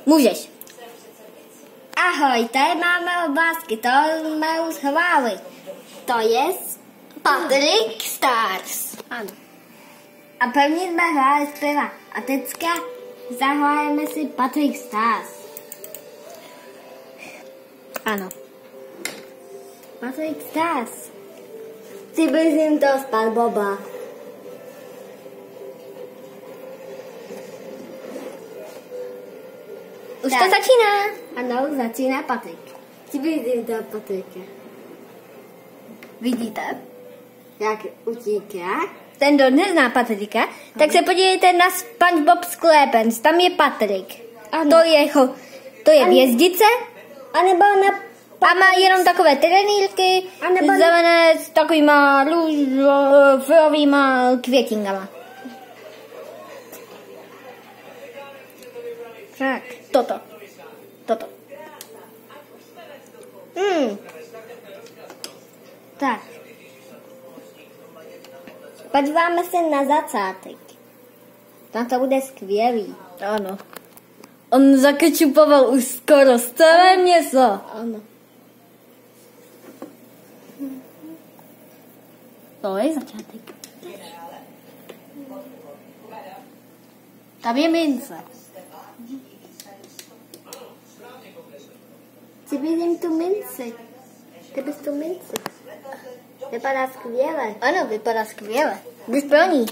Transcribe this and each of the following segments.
Můžeš. Ahoj, tady máme obrázky, to jsme už hráli. To je Patrick Stars. Ano. A první jsme hráli zpěva. A teďka zahrajeme si Patrick Stars. Ano. Patrick Stars. Si blížím to spát, Boba. Už tak. To začíná. Ano, začíná Patrik. Si blížím to Patrika. Vidíte? Jak utíká? Ten, kdo nezná Patrika, tak se podívejte na SpongeBob SquarePants. Tam je Patrik. To je hvězdice. A má jenom takové trenýrky, zelené s takovýma růžovýma květinkama. Tak, toto. Tak. Podíváme se na začátek. Tam to bude skvělý. Ano. On zakečupoval už skoro celé město. Ano. To je začátek. Tam je mince. Si vidím tu minci. Ty bys tu minci. Vypadá skvěle. Ano, vypadá skvěle. Bys pro ní.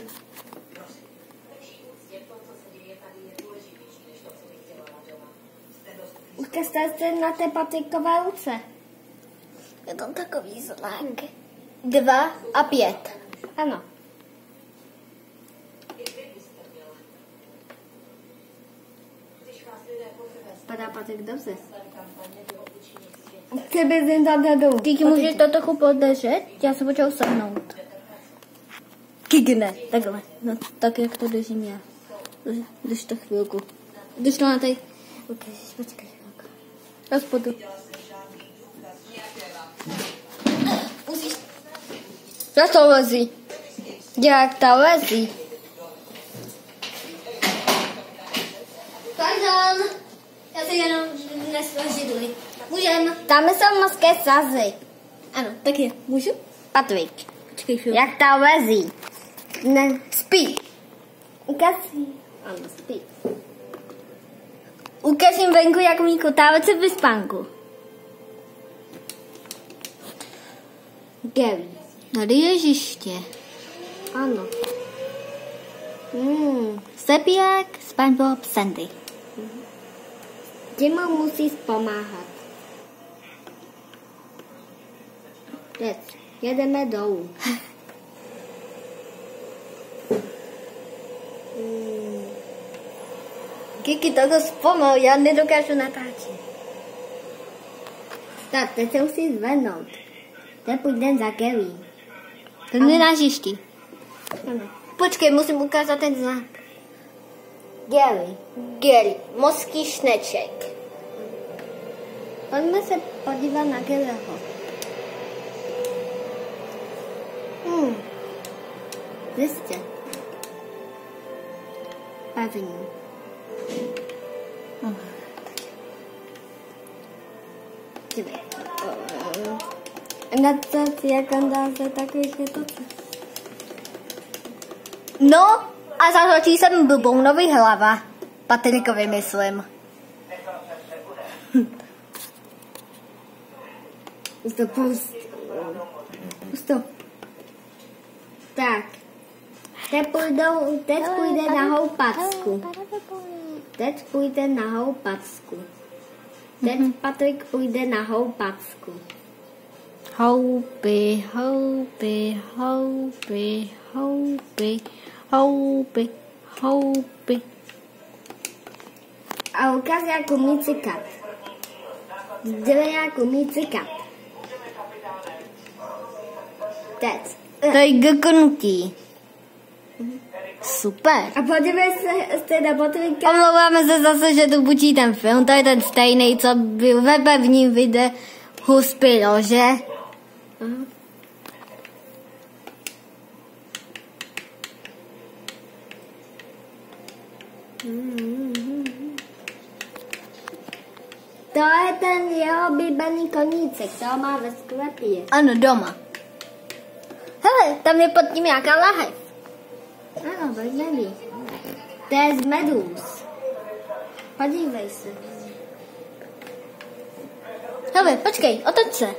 Ukažte se na té Patrikové ruce. Je tam takový znak. 2 a 5. Ano. Padá Patrik dobře. Ty bys jim tam nedou. Díky, můžeš to trochu podržet? Já se počal sehnout. Kikne, takhle. No, tak jak to držím já. Drž to chvilku. Drž to na tady. Ukážeš, počkej chvilku. Rozpodu. Musíš. Jak to lezí? Jak to lezí? Pardon. Já si jenom nesložidli. Můžem. Tam jsou mořské sazy. Ano, tak je. Můžu? Patrik. Počkej chvíli. Jak to lezí? Ne, spí. Ukaž. Ano, spí. Ukažím venku, jak mý kotávece ve spánku. Gary. Tady je ježiště. Ano. Sepijak, SpongeBob, Sandy. Těma musíš pomáhat. Teď jedeme dolů. Kiki, toto zpomal, já nedokážu natáčet. Tak, teď se musíš zvednout. Teď půjdem za Gary. Ten je na hřišti. Počkej, musím ukázat ten znak. Gary, mořský šneček. Pojďme se podívat na Garyho. Zjistě. Pevný. Na to, jak on dá se takový květoce. No, a zahrotí jsem blbounovi hlava. Patrikovi myslím. Pusto. Tak. Teď půjde na houpacku. Teď půjde na houpacku. Teď Patrik půjde na houpacku. Houpy, houpy, houpy, houpy, houpy, houpy. A ukáž, jak umí cikat. Dívej, jak umí cikat. Teď. To je gknutí. Super. A podívej se na Patrika. Omlouváme se zase, že tu bučí ten film. To je ten stejný, co byl ve prvním videu Huspilo, že? To je ten jeho oblíbený koníček, to má ve sklepě. Ano, doma. Hele, tam je pod tím nějaká lahev. Ano, bez neví. To je z medůz. Podívej se. Hele, počkej, otoč se.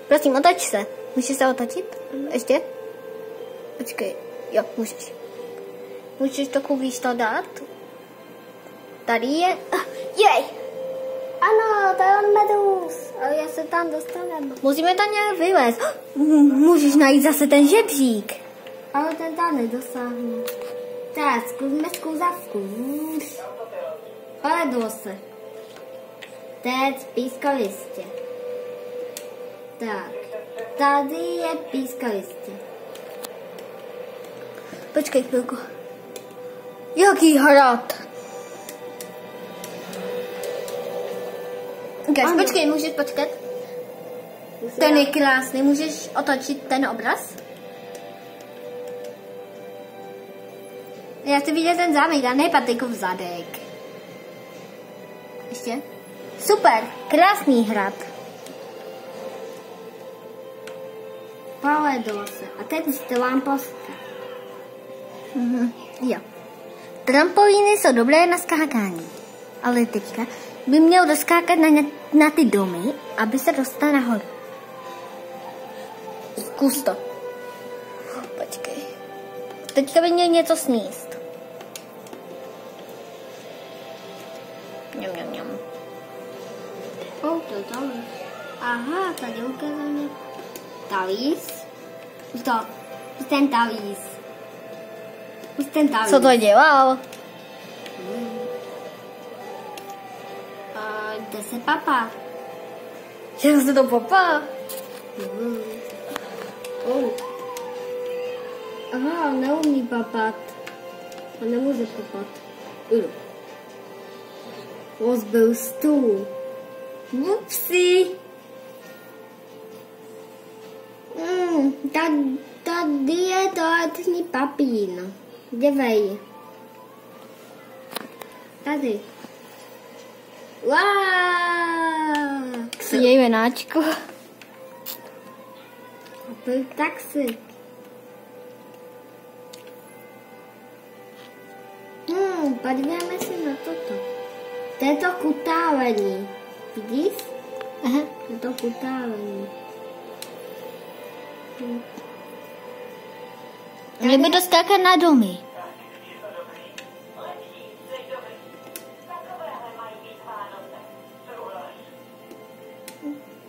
Prosím, otoč se. Můžeš se otočit? Ještě? Počkej, jo, můžeš. Můžeš trochu víc to dát? Tady je... Jej! Ano, to je medůz. Ale já se tam dostaneme. Musíme tam nějak vylézt. Můžeš najít zase ten žebřík. Ale ten tam nedosáhne. Tak, zkusme zkuzavku. Povedlo se. Teď pískolistě. Tak, tady je pískolistě. Počkej chvilku. Jaký hrad? Ukaž, počkej, můžeš počkat? Ten je krásný, můžeš otočit ten obraz? Já chci vidět ten zámek, a ne Patrikův zadek. Ještě? Super, krásný hrad. Povedlo se. A teď tramposka. Jo. Trampolíny jsou dobré na skákání. Ale teďka by měl doskákat na ty domy, aby se dostal nahoru. Zkus to. Počkej. Teďka by měl něco sníst. Ňam. To tam. Aha, tady ukážeme talíř. Už ten talíř. Co to dělal? Jde se papa. Že se to popá? Aha, neumí papat. On nemůže papat. Rozbil stůl. Upsi. Tady je toaletní papír. Dívej. Tady. Wow. Jej venáčku. Byl taxi. Podíváme se na toto. To je to kutálení. Vidíš? Aha. To je to kutálení. Měl by doskákat na domy.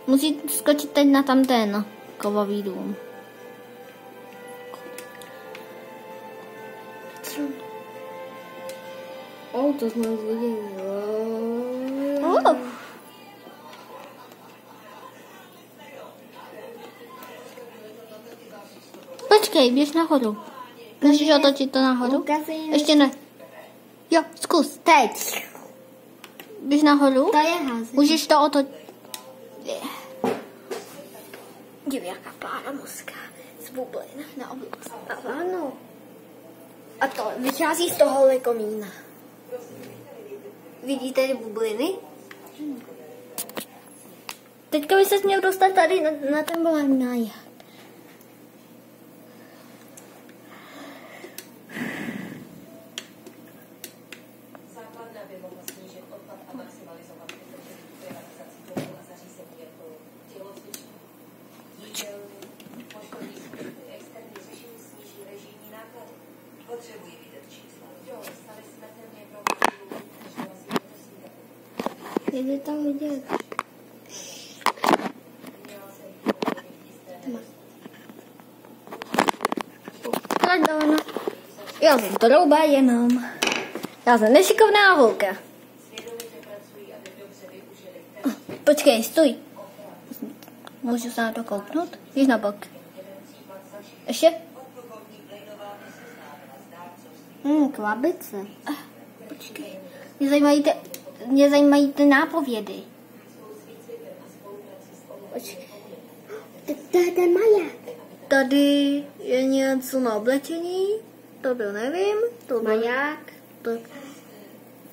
Musí skočit teď na tamten kovový dům. To jsme viděli. Počkej, běž nahoru. Můžeš otočit to nahoru? Ještě ne. Jo, zkus, teď. Běž nahoru. To je házení. Můžeš to otočit. Dívej, jaká pára mozka z bublin na oblast. Ano. A to vychází z tohohle komína. Vidíte ty bubliny? Teďka by ses měl dostat tady na ten nájad. Jde tam vidět. Pardon. Já jsem trouba jenom. Já jsem nešikovná holka. Počkej, stůj. Můžu se na to kouknout? Jdeš na bok. Ještě? Klabice. Počkej. Mě zajímají ty nápovědy. To je ten maják. Tady je něco na oblečení. To byl, nevím. To byl Maják.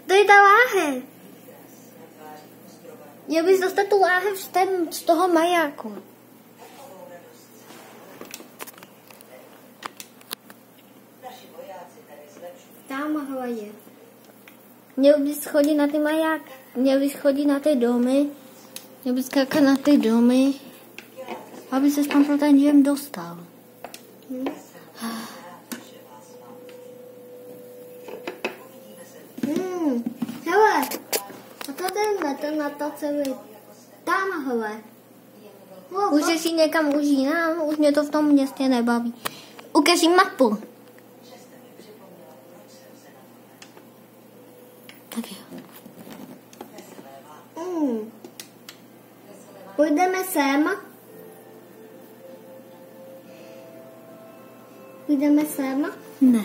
to je ta láhev. Měl bys dostat tu láhev z toho majáku. Tamhle je. Měl bys chodit na ty majáky. Měl bys chodit na ty domy. Měl bys skákat na ty domy. Aby ses tam pro ten džem dostal. Hele. A to ten na to celý. Tamhle. Můžeš jít někam už jinam, už mě to v tom městě nebaví. Ukaž jim mapu. Tak jo. Půjdeme sem. Půjdeme sem? Ne.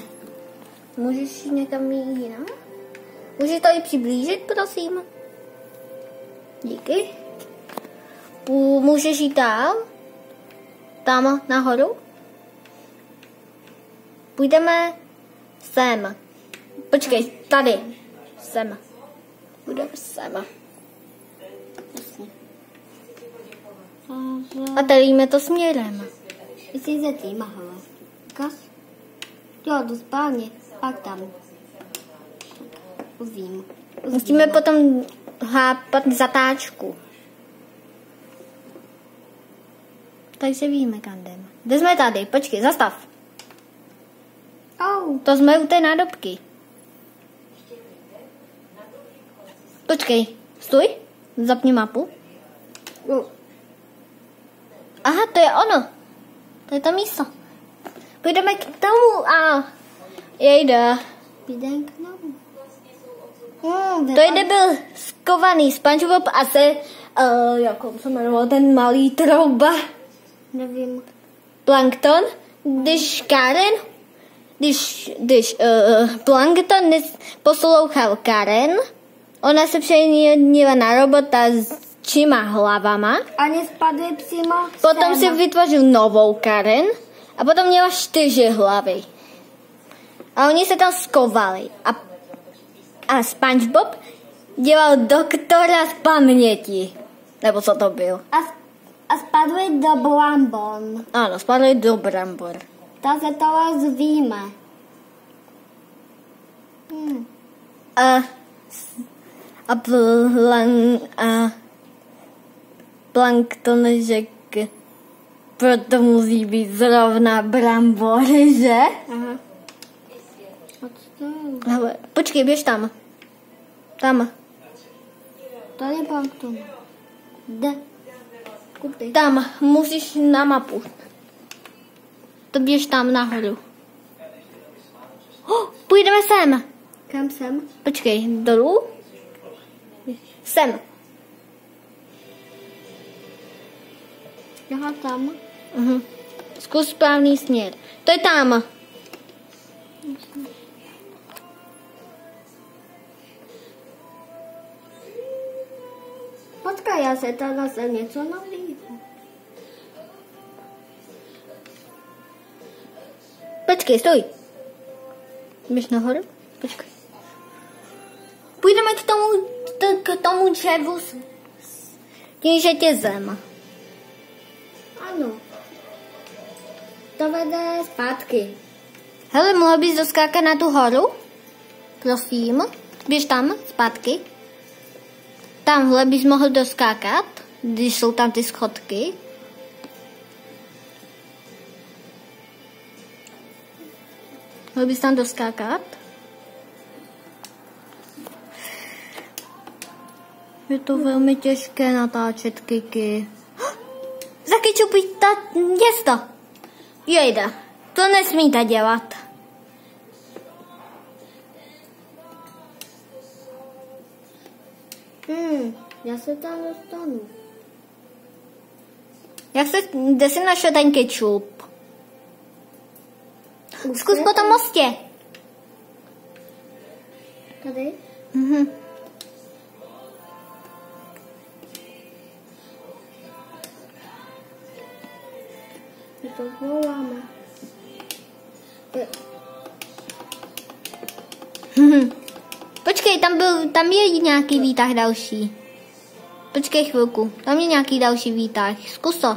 Můžeš jít někam jinam? Můžeš to i přiblížit, prosím? Díky. Můžeš jít dál? Tam nahoru? Půjdeme sem. Počkej, tady. Sem. Půjdeme sem. A tady jíme to směrem. Jsi za týma, hele. Kas? Jo, do spálně. Pak tam. Uzím. Musíme potom hápat zatáčku. Takže víme, kam jdeme. Kde jsme tady? Počkej, zastav. To jsme u té nádobky. Počkej, stůj. Zapni mapu. Aha, to je ono. To je to místo. Půjdeme k tomu a jejda. Půjdeme k tomu. To jde byl skovaný SpongeBob a se, jak on se jmenoval, ten malý trouba. Nevím. Plankton, když Plankton poslouchal Karen, ona se přeměnila na robota s 3 hlavama. Ani spadly přímo. Potom si vytvořil novou Karen a potom měla 4 hlavy. A oni se tam skovali. A SpongeBob dělal doktora z paměti. Nebo co to byl? A spadli do Brambor. Ano, spadli do Brambor. Tak se to zvíme. A Plankton řekl, proto musí být zrovna Brambor, že? Aha. Hele, počkej, běž tam. Tam. Tady je Plankton. Kde? Kudy? Tam, musíš na mapu. To běž tam nahoru. Půjdeme sem. Kam sem? Počkej, dolů? Sem. Aha, tam. Zkus správný směr. To je tam. Počkej, já se tady zase něco nalívu. Počkej, stoj. Běž nahoru? Počkej. Půjdeme k tomu dřevu tím řetězem. Ano. To vede zpátky. Hele, mohla bys doskákat na tu horu? Prosím. Běž tam, zpátky. Tamhle bys mohl doskákat, když jsou tam ty schodky. Mohl bys tam doskákat? Je to velmi těžké natáčet, Kiki. Zakečupí ta město. Jejda, to nesmíte dělat. Já se tam dostanu. Kde jsi našel ten kečup? Zkus po tom mostě. Tady? To voláme. Počkej, tam je nějaký výtah další. Počkej chvilku, tam je nějaký další výtah. Zkus to.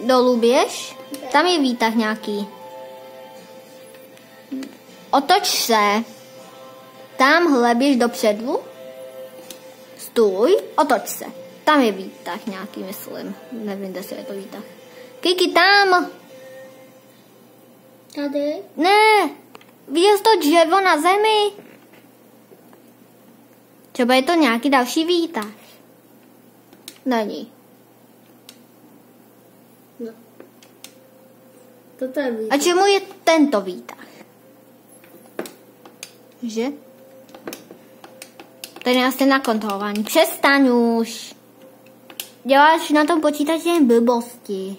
Dolů běž. Tam je výtah nějaký. Otoč se. Tamhle běž dopředu. Stůj, otoč se. Tam je výtah nějaký, myslím. Nevím, kde je to výtah. Kiki, tam. Tady? Ne. Viděl jsi to dřevo na zemi? Třeba je to nějaký další výtah. Není. No. Toto je výtah. A čemu je tento výtah? Že? Tady je asi na kontrolování. Přestaň už. Děláš na tom počítači jen blbosti.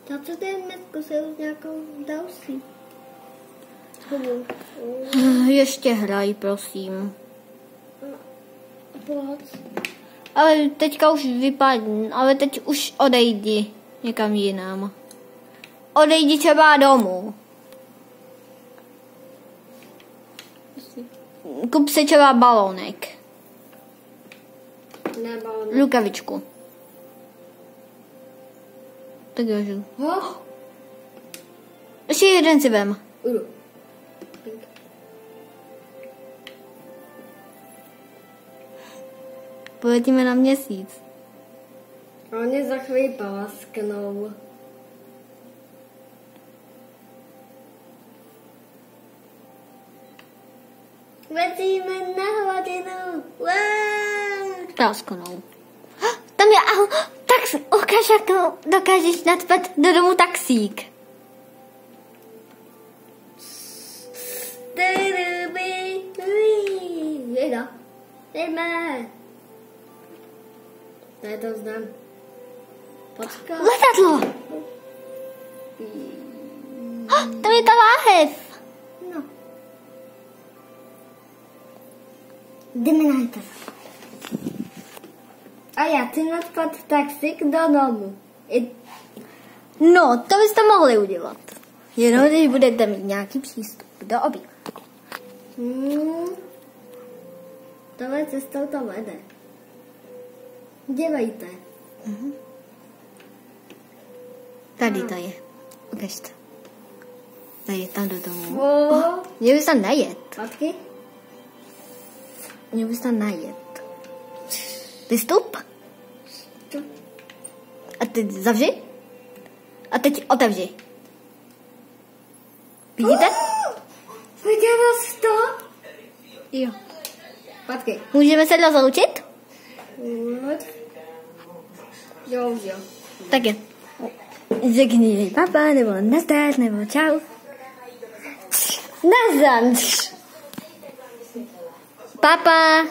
Tak co ty zkusil nějakou další? Ještě hraj, prosím. Pojď. Ale teďka už vypadni, ale teď už odejdi někam jinam. Odejdi třeba domů. Kup si třeba balónek. Ne, balónek. Rukavičku. Tak jo. Ještě jeden si vem. Poletíme na Měsíc. A oni za chvíli palasknou. Letíme na hodinu. Wow. Prasknou. Tam je taxi. Ukáž, jak to dokážeš nadspat do domu taxík. Jejda. Jdeme. Tady to znám. Počkat. Letadlo. Tam je ta láhev. No. Jdeme na to. A já chci nadspat taxík do domu. No, to byste mohli udělat. Jenom když budete mít nějaký přístup do objektu. Tohle cestou to vede. Dívejte. Tady to je. Ukaž to. Tady tam do domu. O. Měl bys tam najet. Patky? Měl bys tam najet. Vystup. A teď zavři. A teď otevři. Vidíte? Viděla jsi to? Jo. Patky. Můžeme se rozloučit? Jo. Tak je. Řekni papa, nebo nazdar, nebo čau. Nazdar. Papa.